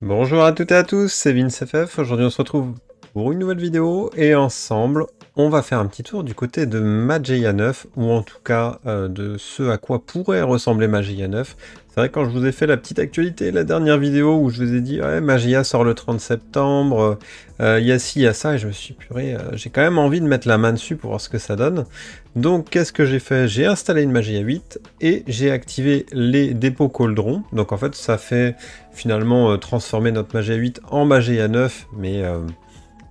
Bonjour à toutes et à tous, c'est VinceFF. Aujourd'hui on se retrouve pour une nouvelle vidéo et ensemble on va faire un petit tour du côté de Mageia 9 ou en tout cas de ce à quoi pourrait ressembler Mageia 9. C'est vrai que quand je vous ai fait la petite actualité, la dernière vidéo où je vous ai dit ouais Mageia sort le 30 septembre, il y a ci, il y a ça et je me suis puré, j'ai quand même envie de mettre la main dessus pour voir ce que ça donne. Donc qu'est-ce que j'ai fait? J'ai installé une Mageia 8 et j'ai activé les dépôts cauldron. Donc en fait ça fait finalement transformer notre Mageia 8 en Mageia 9, mais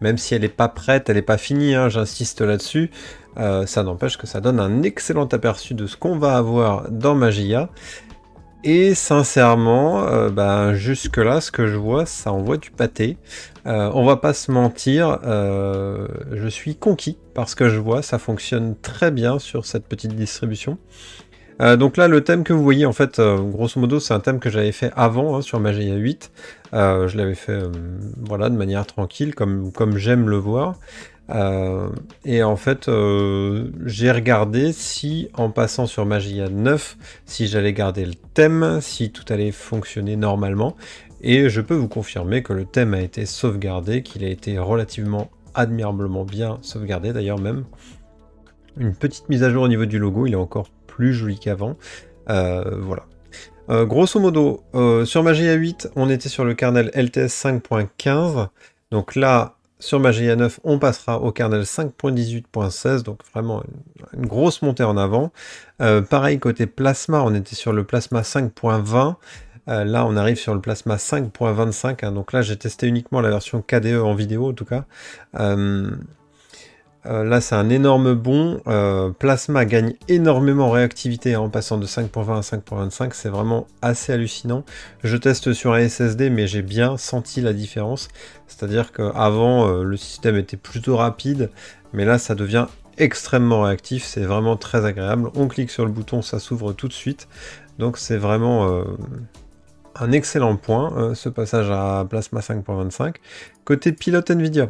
même si elle n'est pas prête, elle n'est pas finie, hein, j'insiste là-dessus, ça n'empêche que ça donne un excellent aperçu de ce qu'on va avoir dans Mageia. Et sincèrement, jusque-là, ce que je vois, ça envoie du pâté. On va pas se mentir, je suis conquis par ce que je vois, ça fonctionne très bien sur cette petite distribution. Donc là, le thème que vous voyez, en fait, grosso modo, c'est un thème que j'avais fait avant hein, sur Mageia 8. Je l'avais fait voilà, de manière tranquille, comme j'aime le voir. Et en fait, j'ai regardé si, en passant sur Mageia 9, si j'allais garder le thème, si tout allait fonctionner normalement. Et je peux vous confirmer que le thème a été sauvegardé, qu'il a été relativement admirablement bien sauvegardé d'ailleurs même. Une petite mise à jour au niveau du logo, il est encore plus joli qu'avant. Voilà. Grosso modo, sur Mageia 8, on était sur le kernel LTS 5.15. Donc là, sur Mageia 9, on passera au kernel 5.18.16. Donc vraiment une grosse montée en avant. Pareil, côté plasma, on était sur le plasma 5.20. Là, on arrive sur le plasma 5.25. Hein, donc là, j'ai testé uniquement la version KDE en vidéo, en tout cas. Là, c'est un énorme bond. Plasma gagne énormément en réactivité hein, en passant de 5.20 à 5.25. C'est vraiment assez hallucinant. Je teste sur un SSD, mais j'ai bien senti la différence. C'est-à-dire qu'avant, le système était plutôt rapide, mais là, ça devient extrêmement réactif. C'est vraiment très agréable. On clique sur le bouton, ça s'ouvre tout de suite. Donc, c'est vraiment un excellent point, ce passage à Plasma 5.25. Côté pilote NVIDIA.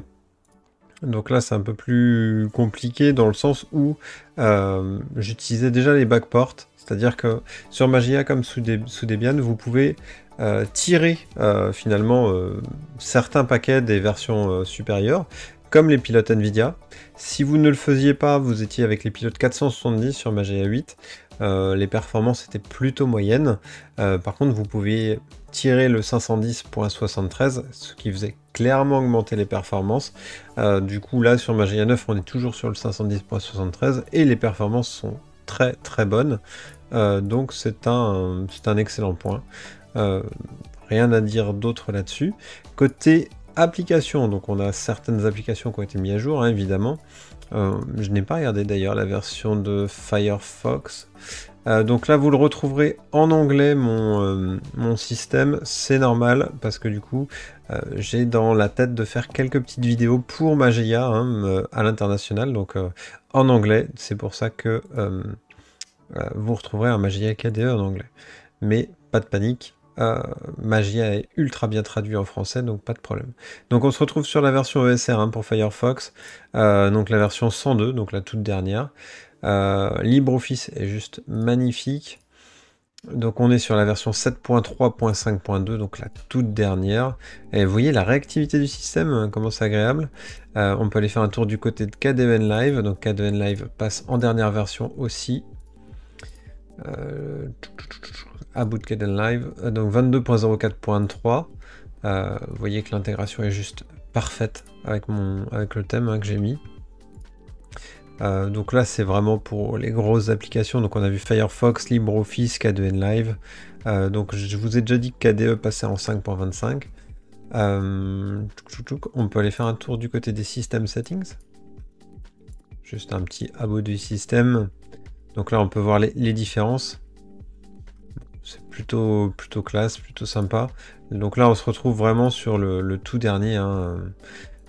Donc là, c'est un peu plus compliqué dans le sens où j'utilisais déjà les backports, c'est-à-dire que sur Mageia comme sous Debian, vous pouvez tirer finalement certains paquets des versions supérieures, comme les pilotes NVIDIA. Si vous ne le faisiez pas, vous étiez avec les pilotes 470 sur Mageia 8, les performances étaient plutôt moyennes. Par contre, vous pouvez tirer le 510.73, ce qui faisait clairement augmenter les performances. Du coup, là, sur Mageia 9, on est toujours sur le 510.73 et les performances sont très très bonnes. Donc, c'est un excellent point. Rien à dire d'autre là-dessus. Côté application, donc on a certaines applications qui ont été mises à jour, hein, évidemment. Je n'ai pas regardé d'ailleurs la version de Firefox. Donc là, vous le retrouverez en anglais, mon système. C'est normal, parce que du coup, j'ai dans la tête de faire quelques petites vidéos pour Mageia hein, à l'international, donc en anglais. C'est pour ça que vous retrouverez un Mageia KDE en anglais. Mais pas de panique, Mageia est ultra bien traduit en français, donc pas de problème. Donc on se retrouve sur la version ESR hein, pour Firefox, donc la version 102, donc la toute dernière. LibreOffice est juste magnifique. Donc on est sur la version 7.3.5.2, donc la toute dernière. Et vous voyez la réactivité du système, comment c'est agréable. On peut aller faire un tour du côté de KDE Live, donc KDE Live passe en dernière version aussi. À bout de KDE Live, donc 22.04.3. Vous voyez que l'intégration est juste parfaite avec le thème hein, que j'ai mis. Donc là c'est vraiment pour les grosses applications, donc on a vu Firefox, LibreOffice, KDE Live, donc je vous ai déjà dit que KDE passait en 5.25. On peut aller faire un tour du côté des System Settings, juste un petit abo du système, donc là on peut voir les différences, c'est plutôt classe, plutôt sympa. Donc là on se retrouve vraiment sur le tout dernier hein,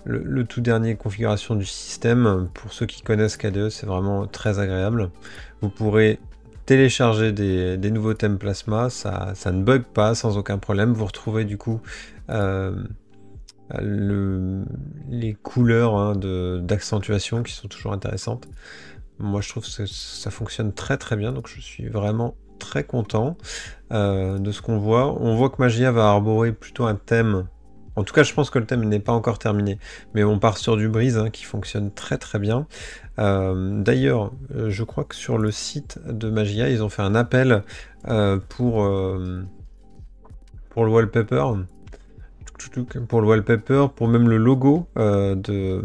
le tout dernier configuration du système. Pour ceux qui connaissent KDE, c'est vraiment très agréable. Vous pourrez télécharger des nouveaux thèmes Plasma, ça ne bug pas sans aucun problème. Vous retrouvez du coup les couleurs hein, d'accentuation qui sont toujours intéressantes. Moi je trouve que ça fonctionne très très bien, donc je suis vraiment très content de ce qu'on voit. On voit que Magia va arborer plutôt un thème. En tout cas, je pense que le thème n'est pas encore terminé. Mais on part sur du Breeze hein, qui fonctionne très très bien. D'ailleurs, je crois que sur le site de Magia, ils ont fait un appel pour le wallpaper. Pour le wallpaper, pour même le logo de...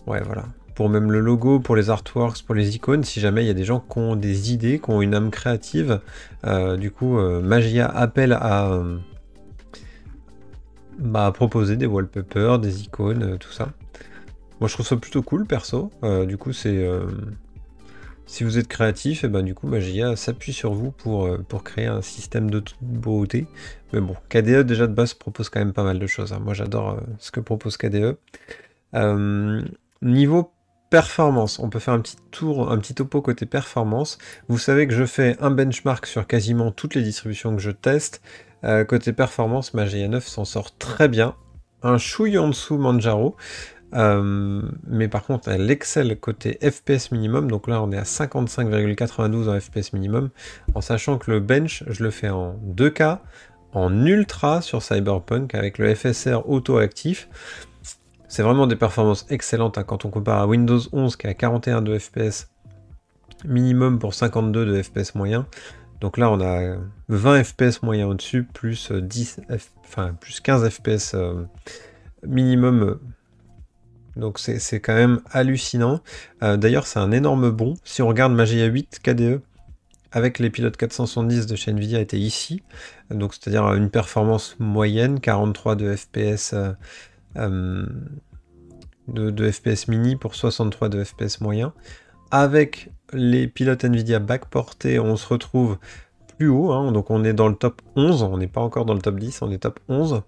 Ouais, voilà. Pour même le logo, pour les artworks, pour les icônes, si jamais il y a des gens qui ont des idées, qui ont une âme créative, du coup, Magia appelle à proposer des wallpapers, des icônes, tout ça. Moi, je trouve ça plutôt cool, perso. Du coup, c'est... si vous êtes créatif, et ben du coup, Magia s'appuie sur vous pour créer un système de toute beauté. Mais bon, KDE, déjà de base, propose quand même pas mal de choses. Hein. Moi, j'adore ce que propose KDE. Niveau performance, on peut faire un petit tour, un petit topo côté performance. Vous savez que je fais un benchmark sur quasiment toutes les distributions que je teste. Côté performance, Magia 9 s'en sort très bien. Un chouille en dessous Manjaro. Mais par contre, elle excelle côté FPS minimum. Donc là, on est à 55,92 en FPS minimum. En sachant que le bench, je le fais en 2K, en ultra sur Cyberpunk avec le FSR auto-actif. C'est vraiment des performances excellentes hein, quand on compare à Windows 11 qui est à 41 de FPS minimum pour 52 de FPS moyen. Donc là on a 20 FPS moyen au-dessus, plus 15 FPS minimum. Donc c'est quand même hallucinant. D'ailleurs c'est un énorme bond. Si on regarde Magia 8 KDE, avec les pilotes 470 de chez Nvidia était ici. Donc c'est-à-dire une performance moyenne, 43 de FPS de FPS mini pour 63 de FPS moyen. Avec les pilotes Nvidia backportés, on se retrouve plus haut, hein, donc on est dans le top 11, on n'est pas encore dans le top 10, on est top 11.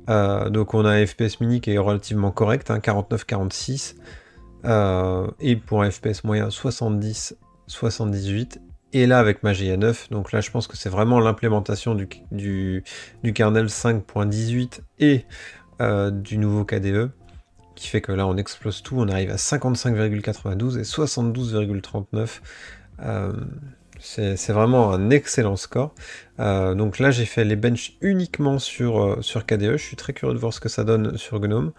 Donc on a un FPS mini qui est relativement correct, hein, 49-46, et pour un FPS moyen 70-78. Et là avec Magia 9, donc là je pense que c'est vraiment l'implémentation du kernel 5.18 et du nouveau KDE, qui fait que là on explose tout, on arrive à 55,92 et 72,39. C'est vraiment un excellent score. Donc là j'ai fait les benches uniquement sur KDE, je suis très curieux de voir ce que ça donne sur GNOME.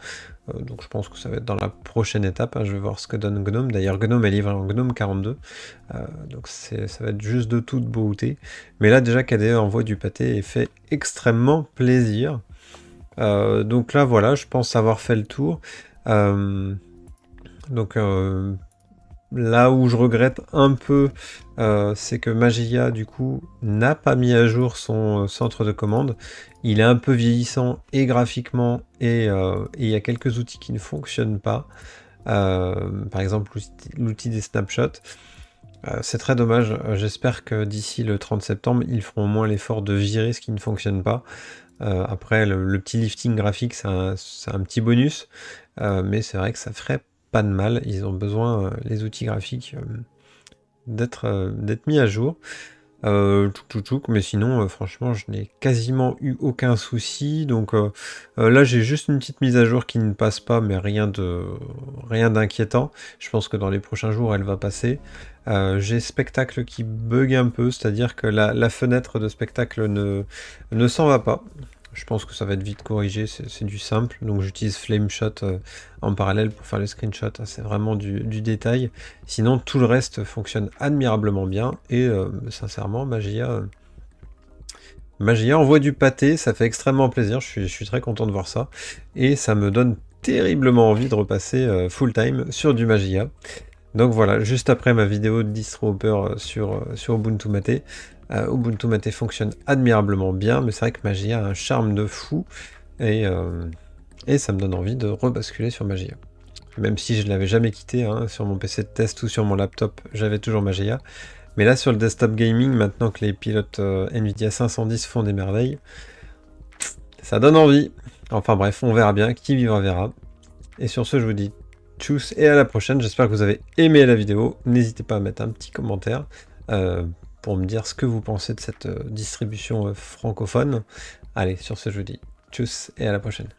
Donc je pense que ça va être dans la prochaine étape, hein. Je vais voir ce que donne GNOME. D'ailleurs GNOME est livré en GNOME 42, donc ça va être juste de toute beauté. Mais là déjà KDE envoie du pâté et fait extrêmement plaisir. Donc là voilà, je pense avoir fait le tour. Donc là où je regrette un peu, c'est que Magia du coup n'a pas mis à jour son centre de commande. Il est un peu vieillissant et graphiquement, et il y a quelques outils qui ne fonctionnent pas. Par exemple l'outil des snapshots. C'est très dommage. J'espère que d'ici le 30 septembre, ils feront au moins l'effort de virer ce qui ne fonctionne pas. Après, le petit lifting graphique, c'est un petit bonus, mais c'est vrai que ça ferait pas de mal. Ils ont besoin, les outils graphiques, d'être mis à jour. Mais sinon, franchement, je n'ai quasiment eu aucun souci. Donc là, j'ai juste une petite mise à jour qui ne passe pas, mais rien d'inquiétant. Je pense que dans les prochains jours, elle va passer. J'ai Spectacle qui bug un peu, c'est-à-dire que la fenêtre de Spectacle ne s'en va pas. Je pense que ça va être vite corrigé, c'est du simple. Donc j'utilise Flameshot en parallèle pour faire les screenshots. C'est vraiment du détail. Sinon, tout le reste fonctionne admirablement bien. Et sincèrement, Magia envoie du pâté. Ça fait extrêmement plaisir. Je suis très content de voir ça. Et ça me donne terriblement envie de repasser full time sur du Magia. Donc voilà, juste après ma vidéo de DistroHopper sur Ubuntu Mate, Ubuntu Mate fonctionne admirablement bien, mais c'est vrai que Magia a un charme de fou, et ça me donne envie de rebasculer sur Magia. Même si je ne l'avais jamais quitté, hein, sur mon PC de test ou sur mon laptop, j'avais toujours Magia. Mais là, sur le desktop gaming, maintenant que les pilotes Nvidia 510 font des merveilles, ça donne envie. Enfin bref, on verra bien, qui vivra verra. Et sur ce, je vous dis tchuss et à la prochaine. J'espère que vous avez aimé la vidéo. N'hésitez pas à mettre un petit commentaire pour me dire ce que vous pensez de cette distribution francophone. Allez, sur ce, je vous dis tchuss et à la prochaine.